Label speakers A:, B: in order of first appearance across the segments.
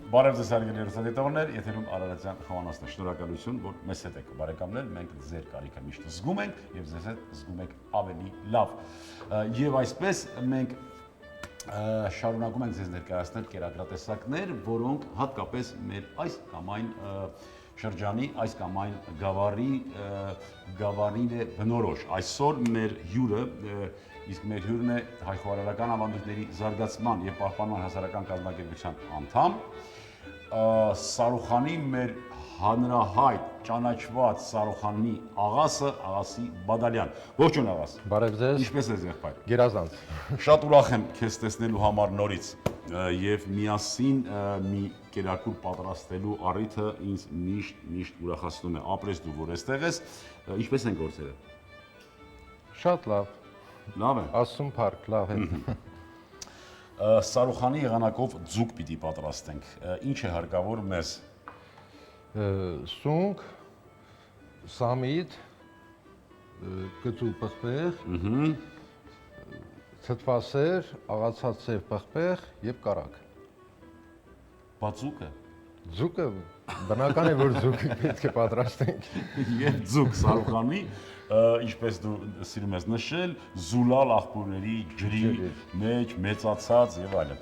A: Բարև ձեզ հարգելի հեռուստադիտողներ, եթերում Արարատյան խոհանոցն է։ Շնորհակալություն, որ մեզ հետ եք բարեկամներ, մենք ձեր կարիքը միշտ զգում ենք եւ ձեզ հետ զգում ենք ավելի լավ։ Եվ այսպես մենք շարունակում ենք ձեզ ներկայացնել կերակրատեսակներ, որոնք հատկապես մեր այս կամ այն շրջանի, այս կամ այն գավառին է բնորոշ։ Այսօր մեր հյուրը իսկ մեր հյուրն է հայ-խոհարարական ավանդույթների զարգացման եւ պահպանման հասարակական կազմակերպության անդամ, Սարուխանի մեր հանրահայտ ճանաչված Սարուխանի աղասը, Աղասի Բադալյան։ Ողջույն աղաս։
B: Բարև ձեզ։
A: Ինչպե՞ս ես եղբայր։
B: Գերազանց։
A: Շատ ուրախ եմ քեզ տեսնելու համար նորից եւ միասին մի կերակուր պատրաստելու առիթը ինձ միշտ ուրախացնում է։ Ապրես դու որ այստեղ ես, ինչպե՞ս են գործերը։
B: Շատ լավ։
A: Լավ է։
B: Ասում փառք, լավ է։
A: Սարուխանի եղանակով ձուկ պիտի պատրաստենք։ Ինչ է հարկավոր մեզ։
B: Սունկ, սամիտ, կծու պղպեղ, ցտվասեր, աղացած սև պղպեղ եւ կարակ։
A: Բացուկը։
B: Ձուկը բնական է որ ձուկ պետք է պատրաստենք։
A: Եվ ձուկ Սարուխանի, ինչպես դու սիրում ես նշել, զուլալ աղբյուրների ջրի մեջ մեծացած եւ այլն։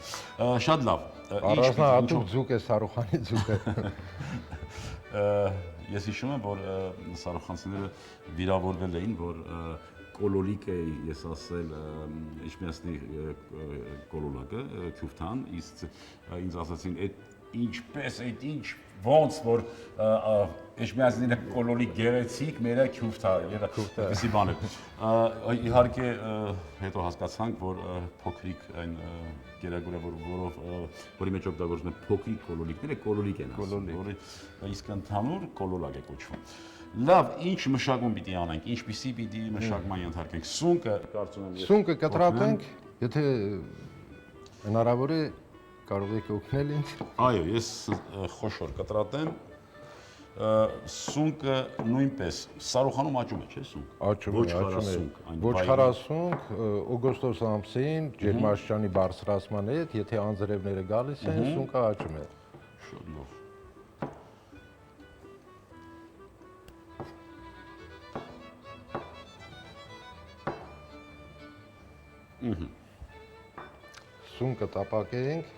A: Շատ լավ։
B: Առանձնահատուկ ձուկ է Սարուխանի ձուկը։
A: Ես հիշում եմ, որ սարուխանցիները վիրավորվել էին, որ կոլոլիկ է, ես ասել, Իջմիածնի կոլոլակը, քյուֆթան, ինձ ասացին, ինչպես, ինչ, ոնց, որ Իջմիածնիները կոլոլիկ գեղեցիկ, մերը քյուֆթա, այդպիսի բան է։ Իհարկե, հետո հասկացանք, որ փոքրիկ այն կերակուրը, որի մեջ օգտագործվում է փոքրիկ կոլոլիկները, կոլոլիկ են ասում, որը իսկ ընդհանուր կոլոլակ է կոչվում։ Լավ, ինչ մշակում պիտի անենք, ինչպիսի պիտի մշակման ենթարկենք։ Սունկը կարծում եմ
B: Սունկը կտրատենք, եթե հնարավոր է կարող եք օգնել ինձ։
A: Այո, ես խոշոր կտրատեմ։ Սունկը նույնպես Սարուխանում աճում է, չէ՞ սունկ։
B: Աճում է։ Ոչխարասունկ օգոստոս ամսին ջերմաշրջանի բարձրացման հետ, եթե անձրևները գալիս են, սունկը աճում է։
A: Շատ լավ։
B: Սունկը տապակենք։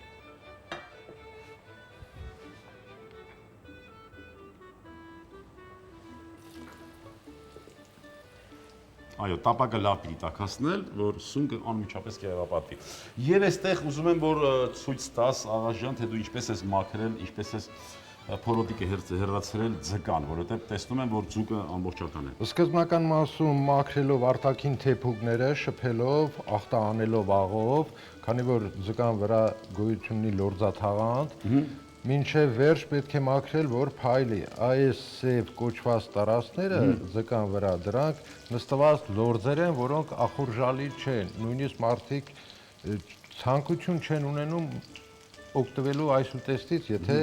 A: Այո, տապակը լավ պիտի տաքացնել, որ սունկը անմիջապես կերապատվի։ Եվ այստեղ ուզում եմ, որ ցույց տաս աղաս ջան, թե դու ինչպես ես մաքրել, ինչպես ես փորոտիկը հեռացրել ձկան, որովհետև տեսնում եմ, որ ձուկը ամբողջական է։
B: Սկզբնական մասում մաքրելով արտաքին թեփուկները, շփելով, ախտա անելով աղով, քանի որ ձկան վրա գոյություն ունի լորձաթաղանթ, մինչև վերջ պետք է մաքրել, որ փայլի։ Այս սև կոչված տարածքները ձկան վրա դրանք նստված լորձեր են, որոնք ախորժալի չեն, նույնիսկ մարդիկ ցանկություն չեն ունենում օգտվելու այս ուտեստից, եթե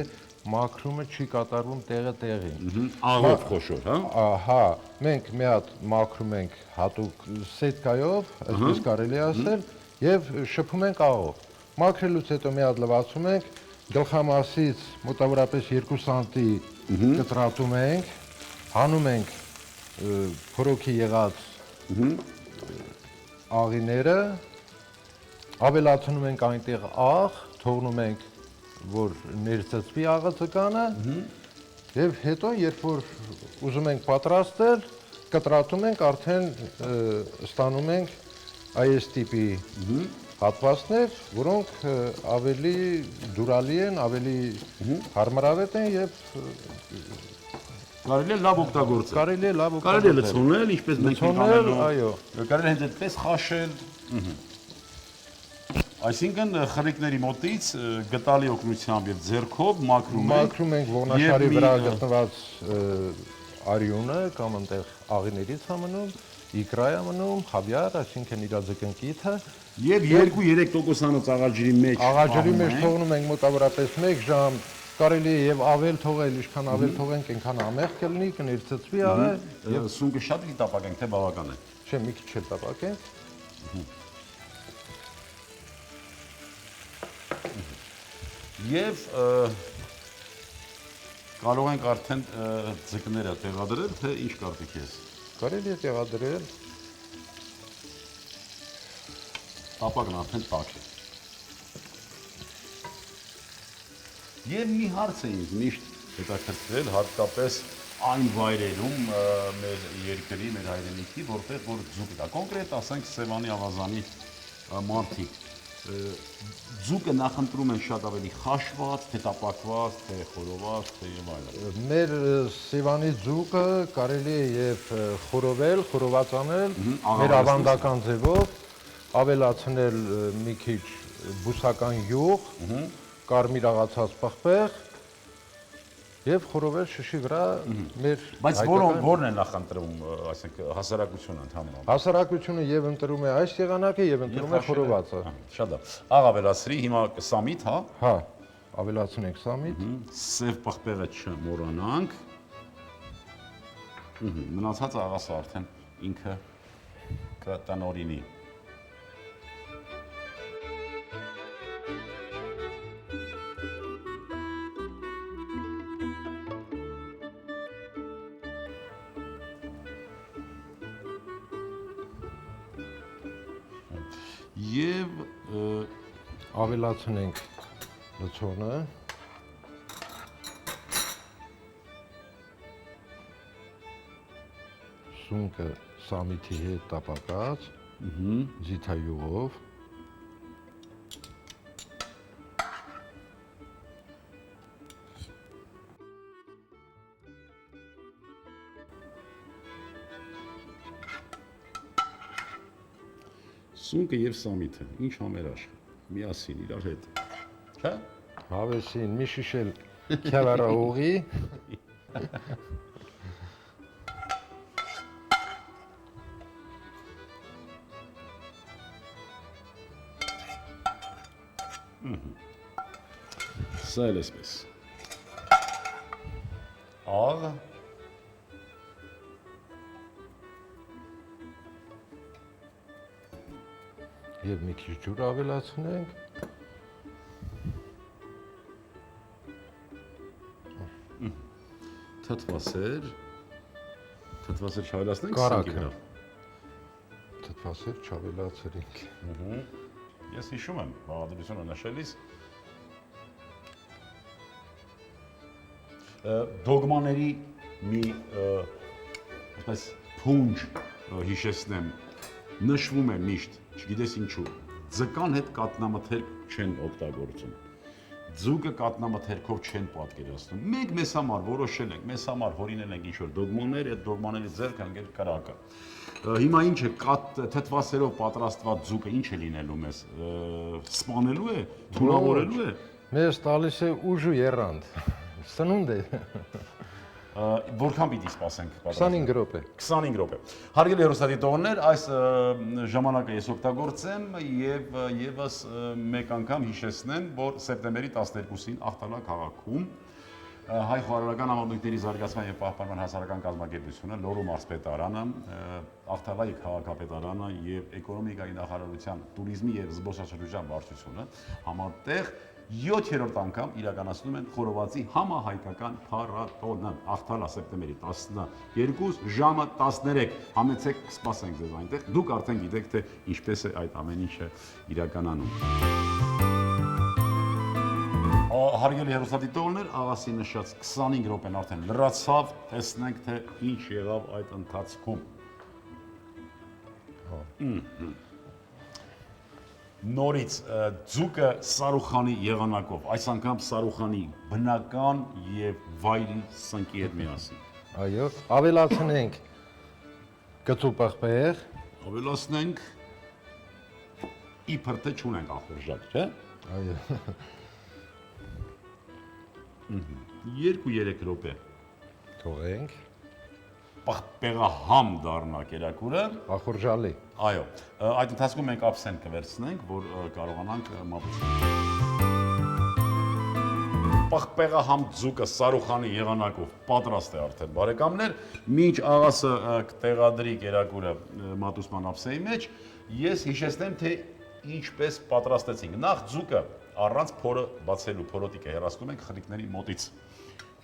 B: մաքրումը չի կատարվում տեղը տեղին։
A: Աղով խոշոր, հա։
B: Հա, մենք մի հատ մաքրում ենք հատուկ սետկայով, այսպես կարելի ասել, եւ շփում ենք աղով։ Մաքրելուց հետո մի հատ լվացում ենք, գլխամասից մոտավորապես 2 սանտի կտրատում ենք, հանում ենք փորոքի եղած աղիները, ավելացնում ենք այնտեղ աղ, թողնում ենք որ ներծծվի աղը ձկանը եւ հետո երբ որ ուզում ենք պատրաստել, կտրատում ենք, արդեն ստանում ենք այս տիպի հատվածներ, որոնք ավելի դուրալի են, ավելի հարմարավետ են եւ
A: կարելի է լավ օգտագործել։
B: Կարելի է լավ
A: Կարելի է լցոնել, ինչպես մենք
B: անելու, այո։
A: Կարելի է հենց այդպես խաշել։ Այսինքն խրիկների մոտից գտալի օգնությամբ եւ ձեռքով մաքրում
B: ենք ողնաշարի վրա գտնված արյունը կամ այնտեղ աղիներից ամնում, իկրայ ամնում, խավիար, այսինքն իր ձկնկիթը
A: եւ 2-3% աղաջրի մեջ
B: թողնում ենք մոտավորապես 1 ժամ, կարելի է եւ ավել թողել, ինչքան ավել թողենք, այնքան ամեղ կլինի, կներծծվի աղը
A: եւ սունկը շատ լի տապակենք, թե բավական է։
B: Չէ, մի քիչ էլ տապակենք։
A: Եվ կարող ենք արդեն ձկները տեղադրել, թե ինչ կարծիք ես։
B: Կարելի է տեղադրել։
A: Ապակն արդեն տաք է։ Եվ մի հարց է ինձ միշտ հետաքրքրել, հատկապես այն վայրերում մեր երկրի, մեր հայրենիքի, որտեղ որ ձուկ կա։ Կոնկրետ ասենք Սևանի ավազանի մարդիկ ձուկը նախընտրում են շատ ավելի խաշված, թե տապակված, թե խորոված, թե եւ այլն։
B: Մեր Սևանի ձուկը կարելի է եւ խորովել, խորոված անել, մեր ավանդական ձևով, ավելացնել մի քիչ բուսական յուղ, կարմիր աղացած պղպեղ եւ խորովել շշի վրա մեր
A: Բայց որն է նախընտրում, ասենք հասարակությունը ընդհանրապես։
B: Հասարակությունը եւ ընտրում է այս եղանակը եւ ընտրում է խորովածը։
A: Շատ լավ։ Աղ ավելացրի, հիմա սամիտ, հա։
B: Հա, ավելացնենք սամիտ։
A: Սև պղպեղը չմոռանանք։ Մնացածը աղասը արդեն ինքը կտնօրինի։ Եվ
B: Ավելացնենք լցոնը։ Սունկը սամիթի հետ տապակած, ձիթայուղով։
A: սունկը եւ սամիթը, ինչ համերաշխ, միասին իրար հետ, չէ՞։
B: Հավեսին մի շիշել քյավառաուղի։
A: Սա էլ էսպես։ Աղ
B: Եվ մի քիչ ջուր ավելացնենք։
A: թթվասեր չավելացնենք
B: Կարագը։
A: սնկի վրա։
B: Թթվասեր չավելացրինք։
A: Ես հիշում եմ բաղադրությունը նշելիս դոգմաների մի այսպես փունջ հիշեցնեմ նշվում է միշտ, չգիտես ինչու, ձկան հետ կատնամթերք չեն օգտագործում, ձուկը կատնամթերքով չեն պատկերացնում, մենք մեզ համար որոշել ենք, մեզ համար հորինել ենք ինչ-որ դոգմաներ, այդ դոգմաների ձեռքը ընկել կրակը, հիմա ինչ է, թթվասերով պատրաստված ձուկը ինչ է լինելու մեզ, սպանելու է, թունավորելու է,
B: Մեզ տալիս է ուժ ու եռանդ, սնունդ է,
A: որքան պիտի սպասենք
B: 25 րոպե։
A: 25 րոպե։ Հարգելի հեռուստադիտողներ, այս ժամանակը ես օգտագործեմ եւ եւս մեկ անգամ հիշեցնեմ, որ սեպտեմբերի 12-ին Ախտալա քաղաքում Հայ խորհրդական համայնքների զարգացման եւ պահպանման հասարակական կազմակերպությունը, Լոռու մարզպետարանը, Ախտալայի քաղաքապետարանը եւ Էկոնոմիկայի նախարարության տուրիզմի եւ զբոսաշրջության վարչությունը համատեղ 7-րդ անգամ իրականացնում են խորովածի համահայկական փառատոնը Ախտալա սեպտեմբերի 12 ժամը 13 համեցեք սպասենք ձեզ այնտեղ դուք արդեն գիտեք թե ինչպես է այդ ամեն ինչը իրականանում Հարգելի հեռուստադիտողներ, աղասի նշած 25 րոպեն արդեն լրացավ, տեսնենք թե ինչ եղավ այդ ընթացքում Նորից ձուկը Սարուխանի եղանակով, այս անգամ Սարուխանի բնական եւ վայրի սնկի հետ միասին։
B: Այո, ավելացնենք կծու պղպեղ,
A: Ավելացնենք իբր թե չունենք ախորժակ, չէ՞։
B: այո,
A: 2-3 րոպե։
B: թողենք,
A: Պղպեղահամ դառնա կերակուրը։
B: ախորժալի։
A: Այո, այդ ընթացքում մենք ափսեն կվերցնենք, որ կարողանանք մատուցել։ Պղպեղահամ ձուկը Սարուխանի եղանակով պատրաստ է արդեն բարեկամներ, մինչ աղասը կտեղադրի կերակուրը մատուցման ափսեի մեջ, ես հիշեցնեմ, թե ինչպես պատրաստեցինք։ Նախ ձուկը առանց փորը բացելու փորոտիկը հեռացնում ենք խրիկների մոտից։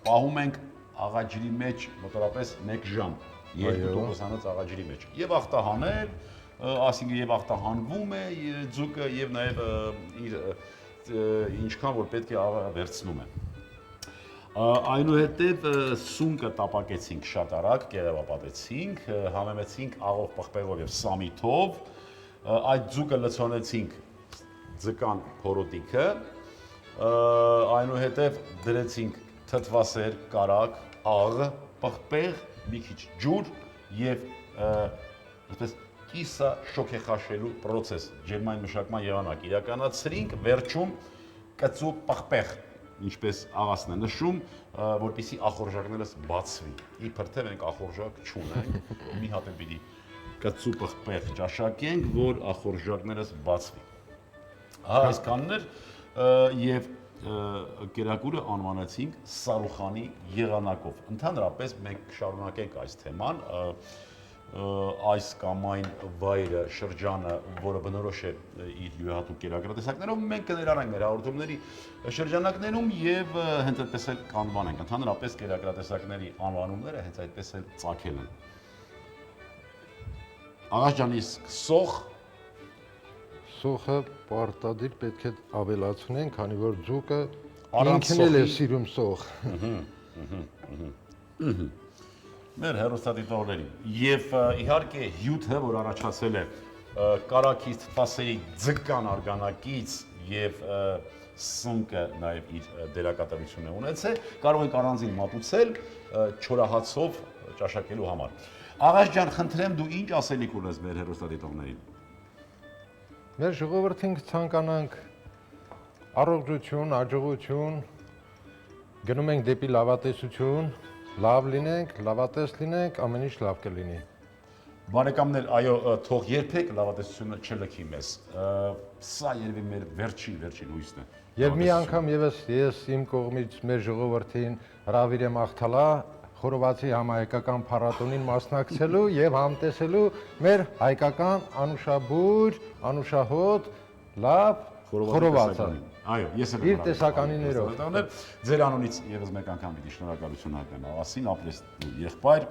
A: պահում ենք աղաջրի մեջ մոտավորապես 1 ժամ, 2% հանած աղաջրի մեջ։ Եվ ախտահանել, ասինքն եւ ախտահանվում է ձուկը եւ նաեւ իր ինչքան որ պետք է վերցնում է։ Այնուհետև սունկը տապակեցինք շատ արագ, կերևապատեցինք, համեմեցինք աղով պղպեղով եւ սամիթով, այդ ձուկը լցոնեցինք ձկան փորոտիքը, այնուհետև դրեցինք թթվասեր, կարագ, աղ, պղպեղ, մի քիչ ջուր եւ այսպես կիսա շոքեխաշելու process, ջերմային մշակման եղանակ իրականացրինք, վերջում կծու պղպեղ, ինչպես աղասն է նշում, որպեսզի ախորժակներս բացվի։ Իբր թե մենք ախորժակ չունենք, մի հատ է պիտի կծու պղպեղ ճաշակենք, որ ախորժակներս բացվի։ Այսքանն էր եւ կերակուրը անվանեցինք Սարուխանի եղանակով։ Ընդհանրապես մենք կշարունակենք այս թեման, այս կամ այն վայրը, շրջանը, որը բնորոշ է իր յուրահատուկ կերակրատեսակներով, մենք կներառենք մեր հաղորդումների շրջանակներում եւ հենց այդպես էլ կանվանենք։ Ընդհանրապես կերակրատեսակների անվանումները հենց այդպես էլ ծագել են։ Աղաս ջանի,
B: Սոխը պարտադիր պետք է ավելացնենք, քանի որ ձուկը
A: Առանց
B: ինքն էլ է
A: սոխի-
B: սիրում սոխ։
A: Մեր հեռուստադիտողներին եւ իհարկե հյութը, որ առաջացել է կարակից թփասերի ձկան արգանակից եւ սունկը նաեւ իր դերակատարություն է ունեցել, կարող ենք առանձին մատուցել չորահացով ճաշակելու համար։ Աղաս ջան, խնդրեմ դու ինչ ասելիք ունես մեր հեռուստադիտողներին։
B: Մեր ժողովրդին ցանկանանք առողջություն, աջողություն, գնում ենք դեպի լավատեսություն, լավ լինենք, լավատես լինենք, ամեն ինչ լավ կլինի։
A: Բարեկամներ, այո, թող երբեք լավատեսությունը չլքի մեզ։ Սա երևի մեր վերջին հույսն է։
B: Եվ մի անգամ եւս ես իմ կողմից մեր ժողովրդին հրավիրեմ աղթալա խորովածի համահայկական փառատոնին մասնակցելու եւ համտեսելու մեր հայկական անուշաբույր, անուշահոտ, լավ խորովածը։
A: Այո, ես էլ
B: Իր տեսականիներով։
A: Ձեր անունից եւս մեկ անգամ պիտի շնորհակալություն հայտնեմ աղասին, ապրես դու եղբայր։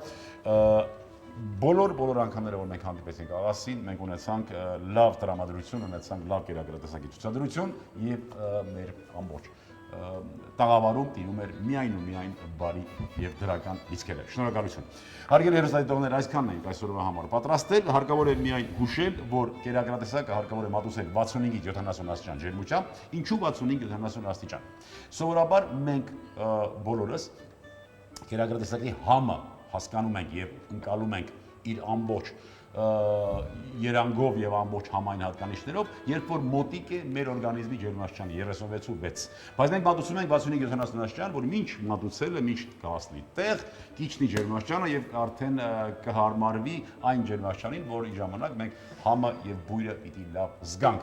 A: Բոլոր անգամները, որ մենք հանդիպեցինք աղասին, մենք ունեցանք լավ տրամադրություն, ունեցանք լավ կերակրատեսակի ցուցադրություն եւ մեր ամբողջ տաղավարում տիրում էր միայն ու միայն բարի եւ դրական լիցքեր։ Շնորհակալություն։ Հարգելի հեռուստադիտողներ, այսքանն էինք այսօրվա համար պատրաստել։ Հարկավոր է միայն հուշել, որ կերակրատեսակը հարկավոր է մատուցել 65-ից 70 աստիճան ջերմությամբ, ինչու 65-70 աստիճան։ Սովորաբար մենք բոլորս կերակրատեսակի համը հասկանում ենք եւ ընկալում ենք իր ամբողջ երանգով եւ ամբողջ համայն հատկանիշներով, երբ որ մոտիկ է մեր օրգանիզմի ջերմաստիճան 36.6, բայց մենք մատուցում ենք 65-70 աստիճան, որ ինչ մատուցելը ինչ կհասնի տեղ, կիչնի ջերմաստիճանը եւ արդեն կհարմարվի այն ջերմաստիճանին, որի ժամանակ մենք համը եւ բույրը պիտի լավ զգանք։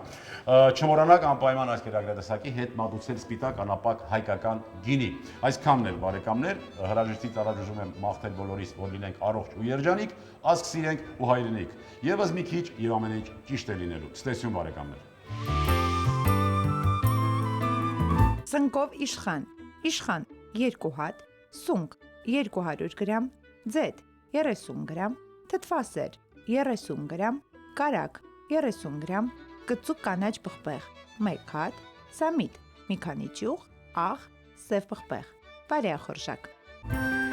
A: Չմոռանաք անպայման այս կերակրատեսակի հետ մատուցել սպիտակ անապակ հայկական գինի։ Այսքանն էլ բարեկամներ, հրաժեշտից առաջ եմ մաղթել բոլորիս, որ լինենք առողջ ու երջանիկ, ազգ սիրենք ու հայրենիք։ Եվս մի քիչ եւ ամեն ինչ ճիշտ է լինելու։ Ցտեսություն բարեկամներ։
C: Սնկով իշխան, իշխան 2 հատ, սունկ 200 գրամ, ձեթ 30 գրամ, թթվասեր 30 գրամ, կարագ 30 գրամ, կծու կանաչ պղպեղ 1 հատ, սամիտ մի քանի ճյուղ, աղ, սև պղպեղ, բարեախորժակ։